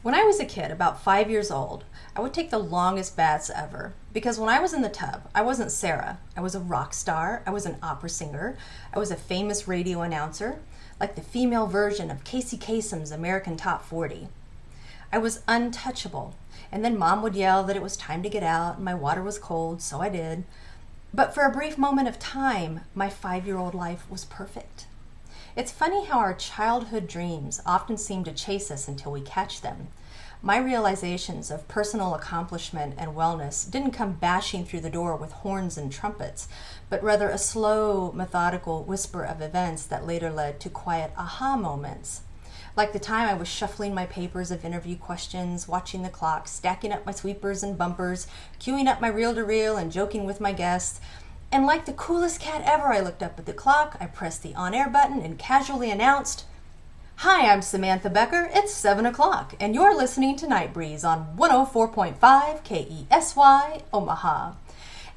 When I was a kid, about 5 years old, I would take the longest baths ever. Because when I was in the tub, I wasn't Sarah. I was a rock star, I was an opera singer, I was a famous radio announcer, like the female version of Casey Kasem's American Top 40. I was untouchable. And then mom would yell that it was time to get out and my water was cold, so I did. But for a brief moment of time, my 5-year-old life was perfect. It's funny how our childhood dreams often seem to chase us until we catch them. My realizations of personal accomplishment and wellness didn't come bashing through the door with horns and trumpets, but rather a slow, methodical whisper of events that later led to quiet aha moments. Like the time I was shuffling my papers of interview questions, watching the clock, stacking up my sweepers and bumpers, queuing up my reel-to-reel and joking with my guests. And like the coolest cat ever, I looked up at the clock, I pressed the on-air button and casually announced, "Hi, I'm Samantha Becker. It's 7 o'clock, and you're listening to Night Breeze on 104.5 KESY Omaha."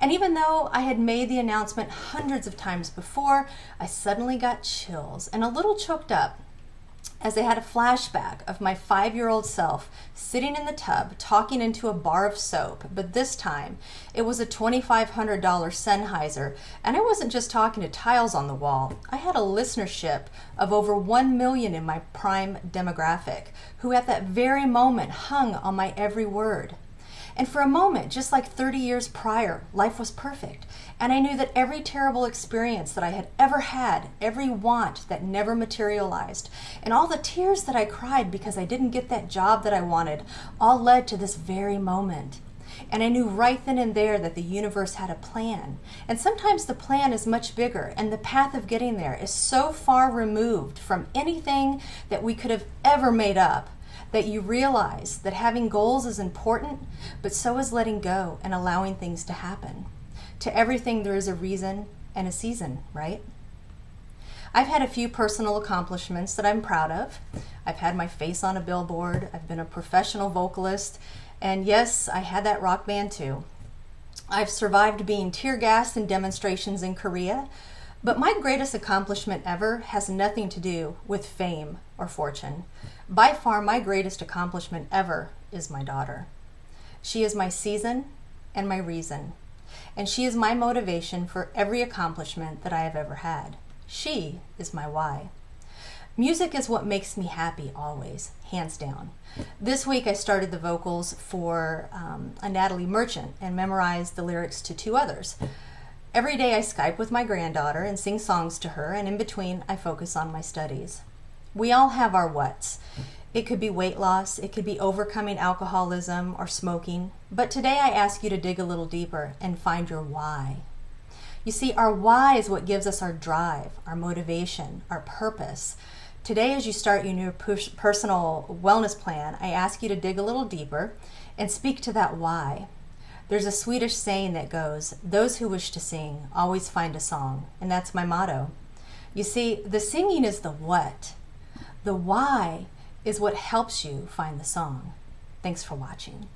And even though I had made the announcement hundreds of times before, I suddenly got chills and a little choked up as I had a flashback of my 5-year-old self sitting in the tub talking into a bar of soap, but this time it was a $2,500 Sennheiser, and I wasn't just talking to tiles on the wall. I had a listenership of over 1 million in my prime demographic, who at that very moment hung on my every word. And for a moment, just like 30 years prior, life was perfect. And I knew that every terrible experience that I had ever had, every want that never materialized, and all the tears that I cried because I didn't get that job that I wanted, all led to this very moment. And I knew right then and there that the universe had a plan. And sometimes the plan is much bigger, and the path of getting there is so far removed from anything that we could have ever made up, that you realize that having goals is important, but so is letting go and allowing things to happen. To everything there is a reason and a season, right? I've had a few personal accomplishments that I'm proud of. I've had my face on a billboard, I've been a professional vocalist, and yes, I had that rock band too. I've survived being tear gassed in demonstrations in Korea, but my greatest accomplishment ever has nothing to do with fame or fortune. By far, my greatest accomplishment ever is my daughter. She is my season and my reason, and she is my motivation for every accomplishment that I have ever had. She is my why. Music is what makes me happy always, hands down. This week I started the vocals for a Natalie Merchant and memorized the lyrics to 2 others. Every day I Skype with my granddaughter and sing songs to her, and in between I focus on my studies. We all have our whats. It could be weight loss, it could be overcoming alcoholism or smoking, but today I ask you to dig a little deeper and find your why. You see, our why is what gives us our drive, our motivation, our purpose. Today, as you start your new personal wellness plan, I ask you to dig a little deeper and speak to that why. There's a Swedish saying that goes, "Those who wish to sing always find a song," and that's my motto. You see, the singing is the what. The why is what helps you find the song. Thanks for watching.